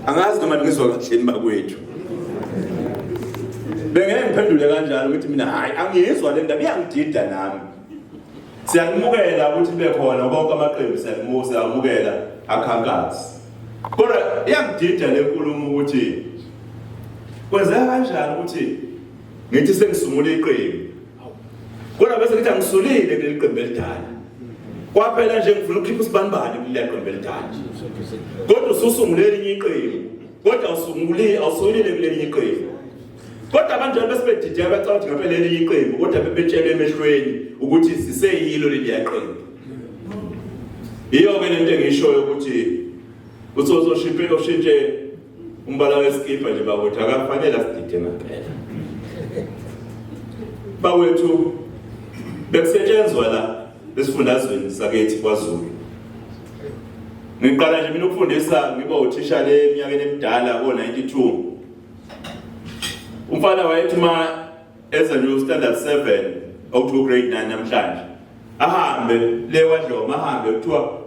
Angazi noma ngizwa kahleni bakwethu. Bengeke ngiphendule kanjalo ukuthi mina hayi angizwa le ndaba iyangidida nami. Siyakumukela ukuthi libe khona bonke amaqembu siyamukela akhankasi. Kodwa iyangidida le nkulumo ukuthi kwenzeka kanjani ukuthi ngithi sengisungule iqembu. Kodwa bese ngithi angisulile kuleli qembu elidala. Kwaphela nje ngifuna ukukhipha isibanibani kuleli qembu elidala. Kodwa ususungule elinye iqembu. Kodwa awusulile kuleli iqembu. Kodwa abanjalo bese bedideka bacabanga ukuthi ngaphela elinye iqembu kodwa bebetshele emehlweni ukuthi siseyilo leli yaqembu. Iyo ke lento engishoyo ukuthi oshintshe umbala wesikibha nje bakuthi akufanele asidide ngaphela. Bawethu bekusetshenzwa la esifundazweni sakethi kwaZulu. Ngiqala nje mina ukufundisa ngiba uthisha le eminyakeni emidala ko92. Umfana wayethi eza nje standard 7 up to grade 9 namhlanje. Ahambe le wadloma ahambe kuthiwa